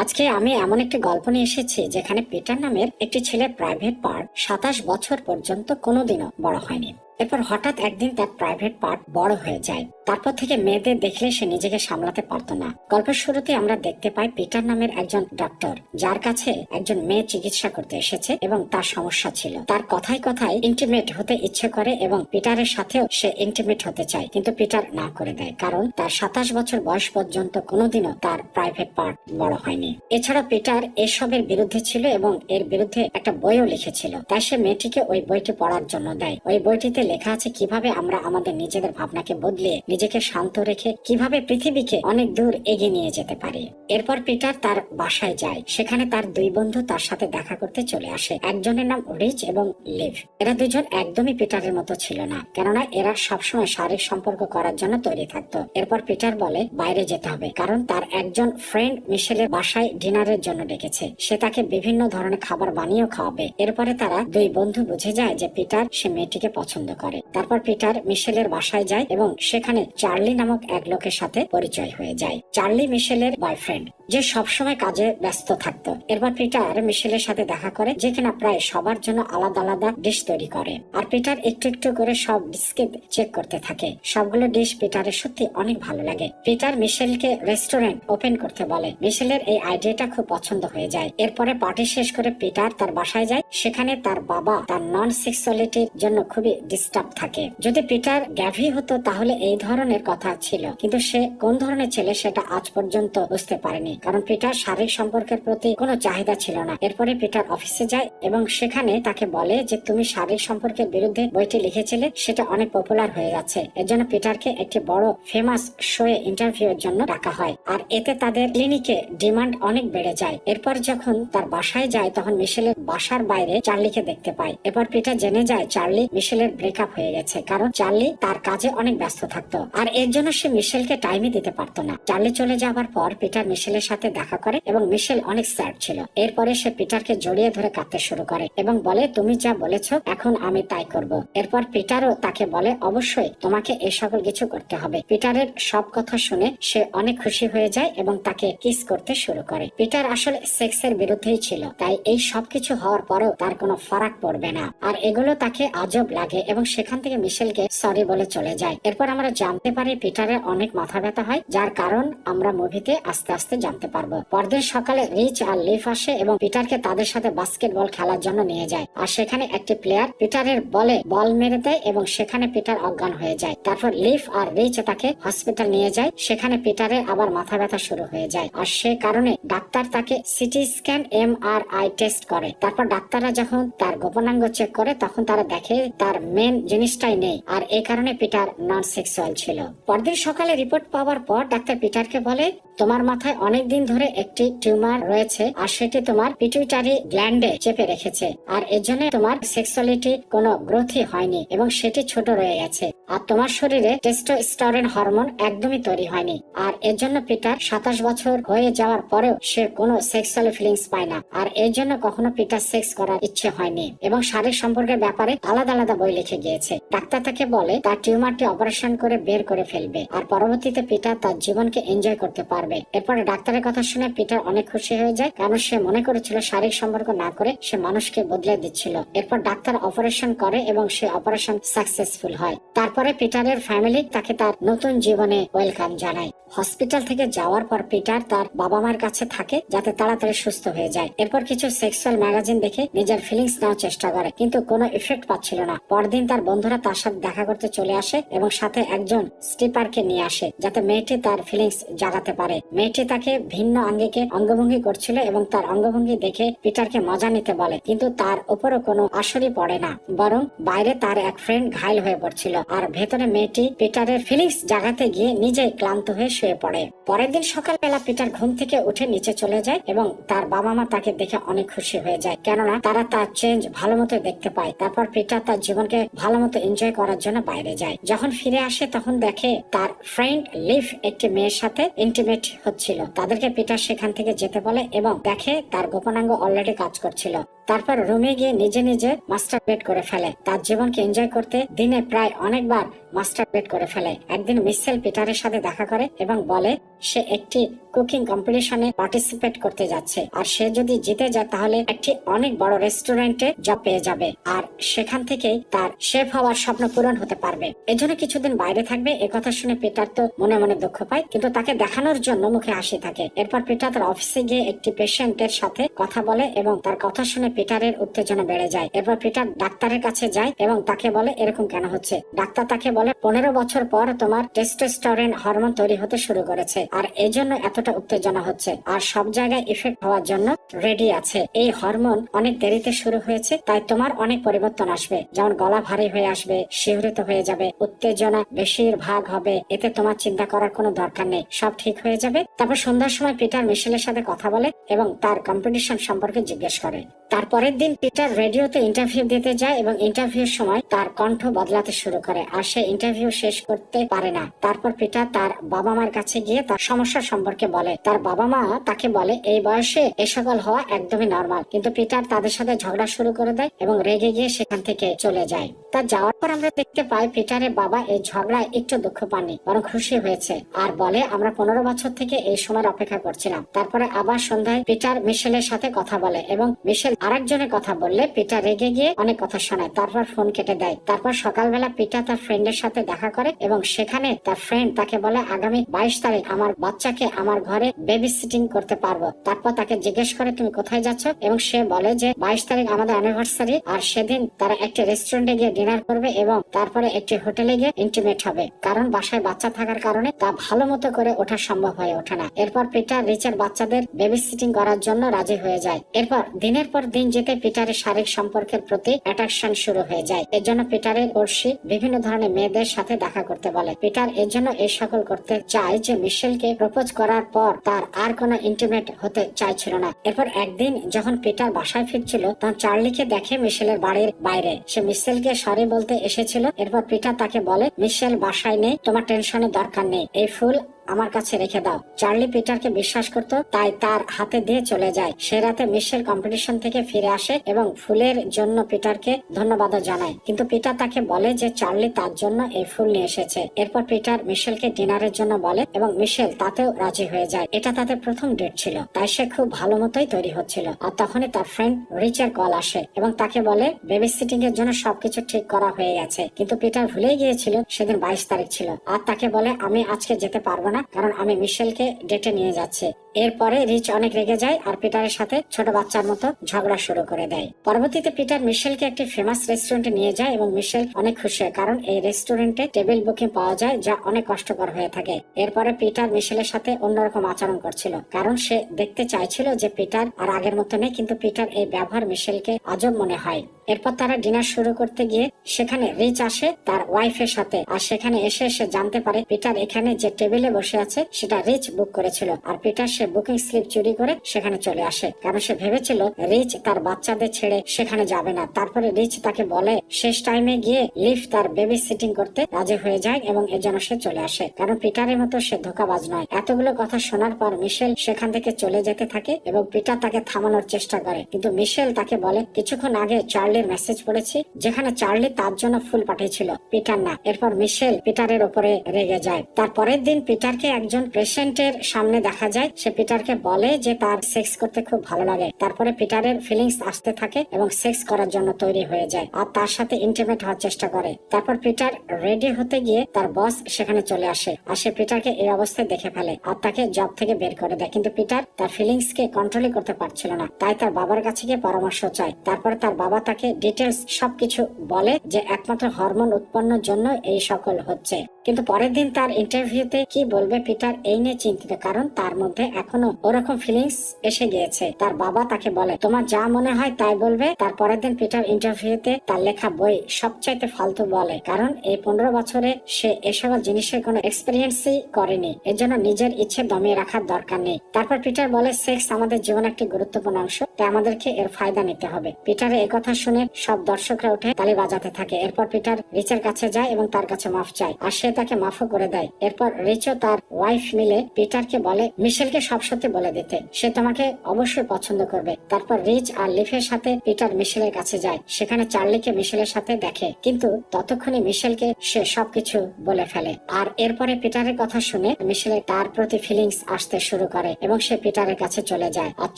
আজকে আমি এমন একটি গল্প নিয়ে এসেছি যেখানে পিটার নামের একটি ছেলে প্রাইভেট পার্ট 27 বছর পর্যন্ত কোনোদিনও বড় হয়নি। এরপর হঠাৎ একদিন তার প্রাইভেট পার্ট বড় হয়ে যায়। তারপর থেকে মেয়েদের দেখলে সে নিজেকে সামলাতে পারতো না। গল্পের শুরুতে আমরা দেখতে পাই পিটার নামের একজন ডক্টর, যার কাছে একজন মেয়ে চিকিৎসা করতে এসেছে এবং তার সমস্যা ছিল। তার কথায় কথায় ইন্টিমেট হতে ইচ্ছে করে এবং পিটারের সাথেও সে ইন্টিমেট হতে চায়, কিন্তু পিটার না করে দেয়, কারণ তার 27 বছর বয়স পর্যন্ত কোনোদিনও তার প্রাইভেট পার্ট বড় হয়নি। এছাড়া পিটার এসবের বিরুদ্ধে ছিল এবং এর বিরুদ্ধে একটা বইও লিখেছিল। তাই সে মেয়েটিকে ওই বইটি পড়ার জন্য দেয়। ওই বইটিতে লেখা আছে কিভাবে আমরা আমাদের নিজেদের ভাবনাকে বদলিয়ে নিজেকে শান্ত রেখে কিভাবে পৃথিবীকে অনেক দূর এগিয়ে নিয়ে যেতে পারি। এরপর পিটার তার বাসায় যায়। সেখানে তার দুই বন্ধু তার সাথে দেখা করতে চলে আসে। একজনের নাম রিচ এবং লিভ। এরা দুজন একদমই পিটারের মতো ছিল না, কেননা এরা সবসময় শারীরিক সম্পর্ক করার জন্য তৈরি থাকতো। এরপর পিটার বলে বাইরে যেতে হবে, কারণ তার একজন ফ্রেন্ড মিশেলের বাসায় ডিনারের জন্য ডেকেছে। সে তাকে বিভিন্ন ধরনের খাবার বানিয়েও খাওয়াবে। এরপরে তারা দুই বন্ধু বুঝে যায় যে পিটার সে মেয়েটিকে পছন্দ করে। তারপর পিটার মিশেলের বাসায় যায় এবং সেখানে চার্লি নামক এক লোকের সাথে পরিচয় হয়ে যায়। চার্লি মিশেলের বয়ফ্রেন্ড, যে সবসময় কাজে ব্যস্ত থাকতো। এরপর পিটার মিশেলের সাথে দেখা করে, যে কিনা প্রায় সবার জন্য আলাদা আলাদা ডিশ তৈরি করে। আর পিটার একটু একটু করে সব ডিশকে চেক করতে থাকে। সবগুলো ডিশ পিটারের সত্যি অনেক ভালো লাগে। পিটার মিশেলকে রেস্টুরেন্ট ওপেন করতে বলে। মিশেলের এই আইডিয়াটা খুব পছন্দ হয়ে যায়। এরপরে পার্টি শেষ করে পিটার তার বাসায় যায়। সেখানে তার বাবা তার নন সেক্সুয়ালিটির জন্য খুবই ডিস্টার্ব থাকে। যদি পিটার গ্যাভি হতো তাহলে এই ধরনের কথা ছিল, কিন্তু সে কোন ধরনের ছেলে সেটা আজ পর্যন্ত বুঝতে পারেনি, কারণ পিটার শারীরিক সম্পর্কের প্রতি কোনো চাহিদা ছিল না। এরপরে পিটার অফিসে যায় এবং সেখানে তাকে বলে যে তুমি শারীরিক সম্পর্কের বিরুদ্ধে বইটি লিখেছিলে, সেটা অনেক পপুলার হয়ে যাচ্ছে। এর জন্য পিটারকে একটি বড় ফেমাস শোয়ে ইন্টারভিউ এর জন্য ডাকা হয়। আর এতে তাদের ক্লিনিকে ডিমান্ড অনেক বেড়ে যায়। এরপর যখন তার বাসায় যায় তখন মিশেলের বাসার বাইরে চার্লিকে দেখতে পায়। এরপর পিটার জেনে যায় চার্লি মিশেলের ব্রেকআপ হয়ে গেছে, কারণ চার্লি তার কাজে অনেক ব্যস্ত থাকতো আর এর জন্য সে মিশেলকে টাইমই দিতে পারতো না। চার্লি চলে যাওয়ার পর পিটার মিশেলের সাথে দেখা করে এবং মিশেল অনেক স্যাড ছিল। এরপরে সে পিটারকে জড়িয়ে ধরে কাঁদতে শুরু করে এবং বলে তুমি যা বলেছো এখন আমি তাই করব। এরপর পিটারও তাকে বলে অবশ্যই তোমাকে এই সকল কিছু করতে হবে। পিটারের সব কথা শুনে সে অনেক খুশি হয়ে যায় এবং তাকে কিস করতে শুরু করে। পিটার আসলে সেক্সের বিরুদ্ধেই ছিল, তাই এই সবকিছু হওয়ার পরেও তার কোনো ফারাক পড়বে না। আর এগুলো তাকে আজব লাগে এবং সেখান থেকে মিশেলকে সরি বলে চলে যায়। এরপর আমরা জানতে পারি পিটারের অনেক মাথা ব্যথা হয়, যার কারণ আমরা মুভিতে আস্তে আস্তে জানতে পারবো। পরদিন সকালে রিচ আর লিফ আসে এবং পিটারকে তাদের সাথে বাস্কেটবল খেলার জন্য নিয়ে যায়। আর সেখানে একটি প্লেয়ার পিটারের বলে বল মেরে দেয় এবং সেখানে পিটার অজ্ঞান হয়ে যায়। তারপর লিফ আর রিচ তাকে হসপিটাল নিয়ে যায়। সেখানে পিটারের আবার মাথা ব্যথা শুরু হয়ে যায় আর সে কারণে ডাক্তার তাকে সিটি স্ক্যান MRI টেস্ট করে। তারপর ডাক্তাররা যখন তার গোপনাঙ্গ চেক করে তখন তারা দেখে তার মেন জিনিসটাই নেই, আর এই কারণে পিটার নন সেক্সুয়াল ছিল। পরদিন সকালে রিপোর্ট পাওয়ার পর ডাক্তার পিটারকে বলে তোমার মাথায় অনেক দিন ধরে একটি টিউমার রয়েছে আর সেটি তোমার পিটুইটারি গ্ল্যান্ডে চেপে রেখেছে, আর এর জন্য তোমার সেক্সুয়ালিটি কোনো গ্রোথই হয়নি এবং সেটি ছোট রয়ে গেছে। আর তোমার শরীরে টেস্টোস্টেরন হরমোন একদমই তৈরি হয়নি, আর এর জন্য পিটার 27 বছর হয়ে যাওয়ার পরেও সে কোনো সেক্সুয়াল ফিলিংস পায় না, আর এর জন্য কখনো পিটার সেক্স করার ইচ্ছে হয়নি এবং শারীরিক সম্পর্কের ব্যাপারে আলাদা আলাদা বই লিখে গিয়েছে। ডাক্তার তাকে বলে তার টিউমারটি অপারেশন করে বের করে ফেলবে আর পরবর্তীতে পিটার তার জীবনকে এনজয় করতে পারবে। এরপরে ডাক্তারের কথা শুনে পিটার অনেক খুশি হয়ে যায়, কারণ সে মনে করেছিল শারীরিক সম্পর্ক না করে সে মানুষকে বদলে দিচ্ছিল। এরপর ডাক্তার অপারেশন করে এবং সে অপারেশন সাকসেসফুল হয়। তারপরে পিটারের ফ্যামিলি তাকে তার নতুন জীবনে ওয়েলকাম জানায়। হসপিটাল থেকে যাওয়ার পর পিটার তার বাবা মার কাছে থাকে যাতে তাড়াতাড়ি সুস্থ হয়ে যায়। এরপর কিছু সেক্সুয়াল ম্যাগাজিন দেখে নিজের ফিলিংস নেওয়ার চেষ্টা করে, কিন্তু কোনো ইফেক্ট পাচ্ছিল না। পরদিন তার বন্ধুরা তার সাথে দেখা করতে চলে আসে এবং সাথে একজন স্টিপারকে নিয়ে আসে যাতে মেয়েটি তার ফিলিংস জাগাতে পারে। মেয়েটি তাকে ভিন্ন আঙ্গিকে অঙ্গভঙ্গি করছিল এবং তার অঙ্গভঙ্গি দেখে পিটারকে মজা নিতে বলে, কিন্তু তার উপরও কোনো আসরই পড়ে না, বরং বাইরে তার এক ফ্রেন্ড ঘায়ল হয়ে পড়ছিল আর ভেতরে মেয়েটি পিটারের ফিলিংস জাগাতে গিয়ে নিজেই ক্লান্ত হয়ে শুয়ে পড়ে। পরের দিন সকালবেলা পিটার ঘুম থেকে উঠে নিচে চলে যায় এবং তার বাবা মা তাকে দেখে অনেক খুশি হয়ে যায়, কেননা তারা তার চেঞ্জ ভালো মতো দেখতে পায়। তারপর পিটার তার জীবনকে ভালো মতো এনজয় করার জন্য বাইরে যায়। যখন ফিরে আসে তখন দেখে তার ফ্রেন্ড লিভ একটি মেয়ের সাথে ইন্টিমেট হচ্ছিল। তাদেরকে পিটার সেখান থেকে যেতে বলে এবং দেখে তার গোপনাঙ্গ অলরেডি কাজ করছিল। তারপর রুমে গিয়ে নিজে নিজে মাস্টারবেট করে ফেলে। তার জীবনকে এনজয় করতে দিনে প্রায় অনেকবার মাস্টারবেট করে ফেলে। একদিন মিশেল পিটারের সাথে দেখা করে এবং বলে সে একটি কুকিং কম্পিটিশনে পার্টিসিপেট করতে যাচ্ছে, আর সে যদি জিতে যায় তাহলে একটি অনেক বড় রেস্টুরেন্টে জব পেয়ে যাবে, আর সেখান থেকেই তার শেফ হওয়ার স্বপ্ন পূরণ হতে পারবে। এজন্য কিছুদিন বাইরে থাকবে। একথা শুনে পিটার তো মনে মনে দুঃখ পায়, কিন্তু তাকে দেখানোর জন্য মুখে হাসি থাকে। এরপর পিটার তার অফিসে গিয়ে একটি পেশেন্টের সাথে কথা বলে এবং তার কথা শুনে পিটারের উত্তেজনা বেড়ে যায়। এরপর পিটার ডাক্তারের কাছে যায় এবং তাকে বলে এরকম কেন হচ্ছে। ডাক্তার তাকে বলে 15 বছর পর তোমার টেস্টোস্টেরন হরমোন তৈরি হতে শুরু করেছে, আর এই জন্য এতটা উত্তেজনা হচ্ছে, আর সব জায়গায় ইফেক্ট হওয়ার জন্য রেডি আছে। এই হরমোন অনেক দেরিতে শুরু হয়েছে, তাই তোমার অনেক পরিবর্তন আসবে, যেমন গলা ভারী হয়ে আসবে, শিহরিত হয়ে যাবে, উত্তেজনা বেশিরভাগ হবে। এতে তোমার চিন্তা করার কোনো দরকার নেই, সব ঠিক হয়ে যাবে। তারপর সন্ধ্যার সময় পিটার মিশেলের সাথে কথা বলে এবং তার কম্পিটিশন সম্পর্কে জিজ্ঞেস করে। তারপরের দিন পিটার রেডিওতে ইন্টারভিউ দিতে যায় এবং ইন্টারভিউর সময় তার কণ্ঠ বদলাতে শুরু করে, আর সে ইন্টারভিউ শেষ করতে পারে না। তারপর পিটার তার বাবা মার কাছে গিয়ে তার সমস্যা সম্পর্কে বলে। তার বাবা মা তাকে বলে এই বয়সে এ সকল হওয়া একদমই নর্মাল, কিন্তু পিটার তাদের সাথে ঝগড়া শুরু করে দেয় এবং রেগে গিয়ে সেখান থেকে চলে যায়। তার যাওয়ার পর আমরা দেখতে পাই পিটারের বাবা এই ঝগড়ায় একটু দুঃখ পাননি, বরং খুশি হয়েছে, আর বলে আমরা 15 বছর থেকে এই সময়ের অপেক্ষা করছিলাম। তারপরে আবার সন্ধ্যায় পিটার মিশেলের সাথে কথা বলে এবং মিশেল আরেকজনের কথা বললে পিটার রেগে গিয়ে অনেক কথা শোনায়, তারপর ফোন কেটে দেয়। তারপর সকালবেলা পিটার তার ফ্রেন্ডের সাথে দেখা করে এবং সেখানে তার ফ্রেন্ড তাকে বলে আগামী 22 তারিখ আমার বাচ্চাকে আমার ঘরে বেবি সিটিং করতে পারবো। তারপর তাকে জিজ্ঞেস করে তুমি কোথায় যাচ্ছ, এবং সে বলে যে 22 তারিখ আমাদের অ্যানিভার্সারি, আর সেদিন তারা একটি রেস্টুরেন্টে গিয়ে ডিনার করবে এবং তারপরে একটি হোটেলে গিয়ে ইন্টিমেট হবে, কারণ বাসায় বাচ্চা থাকার কারণে তা ভালো মতো করে ওঠা সম্ভব হয়ে ওঠে না। এরপর পিটার রিচের বাচ্চাদের বেবি সিটিং করার জন্য রাজি হয়ে যায়। এরপর দিনের পর দিন যেতে পিটারের শারীরিক সম্পর্কের প্রতি অ্যাট্রাকশন শুরু হয়ে যায়। এর জন্য পিটারের পড়শি বিভিন্ন ধরনের মেয়েদের সাথে দেখা করতে বলে। পিটার এর জন্য এই সকল করতে চায় যে মিশেলকে প্রপোজ করার পর তার আর কোনো ইন্টিমেট হতে চাইছিল না। এরপর একদিন যখন পিটার বাসায় ফিরছিল তখন চার্লিকে দেখে মিশেলের বাড়ির বাইরে। সে মিশেলকে সরি বলতে এসেছিল। এরপর পিটার তাকে বলে মিশেল বাসায় নেই, তোমার টেনশনের দরকার নেই, এই ফুল আমার কাছে রেখে দাও। চার্লি পিটারকে বিশ্বাস করত, তাই তার হাতে দিয়ে চলে যায়। সে রাতে মিশেল কম্পিটিশন থেকে ফিরে আসে এবং ফুলের জন্য পিটারকে ধন্যবাদও জানায়, কিন্তু পিটার তাকে বলে যে চার্লি তার জন্য এই ফুল নিয়ে এসেছে। এরপর পিটার মিশেলকে ডিনারের জন্য বলে এবং মিশেল তাতেও রাজি হয়ে যায়। এটা তাদের প্রথম ডেট ছিল, তাই সে খুব ভালো মতোই তৈরি হচ্ছিল। আর তখনই তার ফ্রেন্ড রিচের কল আসে এবং তাকে বলে বেবি সিটিং এর জন্য সবকিছু ঠিক করা হয়ে গেছে, কিন্তু পিটার ভুলেই গিয়েছিল সেদিন 22 তারিখ ছিল। আর তাকে বলে আমি আজকে যেতে পারবো না, কারণ আমি মিশেলকে ডেটে নিয়ে যাচ্ছি। এরপরে রিচ অনেক রেগে যায় আর পিটারের সাথে ছোট বাচ্চার মতো ঝগড়া শুরু করে দেয়। পরবর্তীতে পিটার মিশেলকে একটি ফেমাস রেস্টুরেন্টে নিয়ে যায় এবং মিশেল অনেক খুশি হয়, কারণ এই রেস্টুরেন্টে টেবিল বুকিং পাওয়া যায় যা অনেক কষ্টকর হয়ে থাকে। এরপরে পিটার মিশেলের সাথে অন্যরকম আচরণ করছিল, কারণ সে দেখতে চাইছিল যে পিটার আর আগের মতো নেই, কিন্তু পিটার এই ব্যবহার মিশেলকে আজব মনে হয়। এরপর তারা ডিনার শুরু করতে গিয়ে সেখানে রিচ আসে তার ওয়াইফের সাথে, আর সেখানে এসে সে জানতে পারে পিটার এখানে যে টেবিলে বসে আছে সেটা রিচ বুক করেছিল। আর পিটার সে বুকিং স্লিপ চুরি করে সেখানে চলে আসে, কারণ সে ভেবেছিল রিচ তার বাচ্চাদের ছেড়ে সেখানে যাবে না। তারপরে রিচ তাকে বলে শেষ টাইমে গিয়ে লিফ তার বেবি সিটিং করতে রাজি হয়ে যায় এবং এর জন্য সে চলে আসে, কারণ পিটারের মতো সে ধোঁকাবাজ নয়। এতগুলো কথা শোনার পর মিশেল সেখান থেকে চলে যেতে থাকে এবং পিটার তাকে থামানোর চেষ্টা করে, কিন্তু মিশেল তাকে বলে কিছুক্ষণ আগে চার্লির মেসেজ পড়েছি যেখানে চার্লি তার জন্য ফুল পাঠিয়েছিল, পিটার না। এরপর মিশেল পিটারের উপরে রেগে যায়। তারপরের দিন পিটারকে একজন পেশেন্টের সামনে দেখা যায়। সে পিটারকে বলে যে তার সেক্স করতে খুব ভালো লাগে। তারপরে পিটারের ফিলিংস আসতে থাকে এবং সেক্স করার জন্য তৈরি হয়ে যায় আর তার সাথে ইন্টিমেট হওয়ার চেষ্টা করে। তারপর পিটার রেডি হতে গিয়ে তার বস সেখানে চলে আসে আর সে পিটারকে এই অবস্থায় দেখে ফেলে আর তাকে জব থেকে বের করে দেয়, কিন্তু পিটার তার ফিলিংস কে কন্ট্রোলই করতে পারছিল না, তাই তার বাবার কাছে গিয়ে পরামর্শ চায়। তারপরে তার বাবা তাকে ডিটেলস সবকিছু বলে যে একমাত্র হরমোন উৎপন্নের জন্য এই সকল হচ্ছে। কিন্তু পরের দিন তার ইন্টারভিউতে কি বলবে পিটার এই নিয়ে চিন্তিত, কারণ তার মধ্যে এখনো ওরকম ফিলিংস এসে গিয়েছে। তার বাবা তাকে বলে তোমার যা মনে হয় তাই বলবে। তার পরের দিন পিটার ইন্টারভিউতে তার লেখা বই সবচাইতে ফালতু বলে, কারণ এই 15 বছরে সে এসব জিনিসের কোনো এক্সপিরিয়েন্সই করেনি, এর জন্য নিজের ইচ্ছে দমিয়ে রাখার দরকার নেই। তারপর পিটার বলে সেক্স আমাদের জীবনের একটি গুরুত্বপূর্ণ অংশ, তাই আমাদেরকে এর ফায়দা নিতে হবে। পিটারের এই কথা শুনে সব দর্শকরা উঠে তালি বাজাতে থাকে। এরপর পিটার রিচের কাছে যায় এবং তার কাছে মাফ চায়, আর সে তাকে মাফও করে দেয়। এরপর রিচও তার ওয়াইফ মিলে পিটারকে বলে মিশেলকে সব সত্যি বলে দিতে, সে তোমাকে অবশ্যই পছন্দ করবে। তারপর রিচ আর লিফের সাথে পিটার মিশেলের কাছে যায়, সেখানে চার্লিকে মিশেলের সাথে দেখে, কিন্তু ততক্ষণে মিশেলকে সে সবকিছু বলে ফেলে। আর এরপরে পিটারের কথা শুনে মিশেলের তার প্রতি ফিলিংস আসতে শুরু করে এবং সে পিটারের কাছে চলে যায়। আর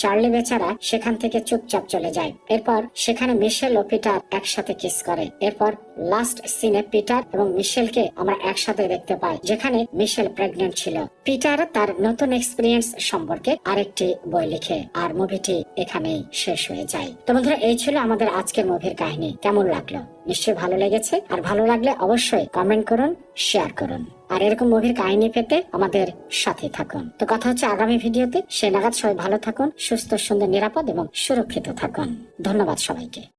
চার্লি বেচারা সেখান থেকে চুপচাপ চলে যায়। এরপর সেখানে মিশেল ও পিটার একসাথে কিস করে। এরপর লাস্ট সিনে পিটার এবং মিশেলকে আমরা একসাথে দেখতে পাই, যেখানে মিশেল প্রেগনেন্ট ছিল। পিটার তার নতুন এক্সপিরিয়েন্স সম্পর্কে আরেকটি বই লিখে, আর মুভিটি এখানেই শেষ হয়ে যায়। তো বন্ধুরা, এই ছিল আমাদের আজকের মুভির কাহিনী। কেমন লাগলো? নিশ্চয়ই ভালো লেগেছে। আর ভালো লাগলে অবশ্যই কমেন্ট করুন, শেয়ার করুন, আর এরকম মুভির কাহিনী পেতে আমাদের সাথে থাকুন। তো কথা হচ্ছে আগামী ভিডিওতে। সে নাগাদ সবাই ভালো থাকুন, সুস্থ, সুন্দর, নিরাপদ এবং সুরক্ষিত থাকুন। ধন্যবাদ সবাইকে।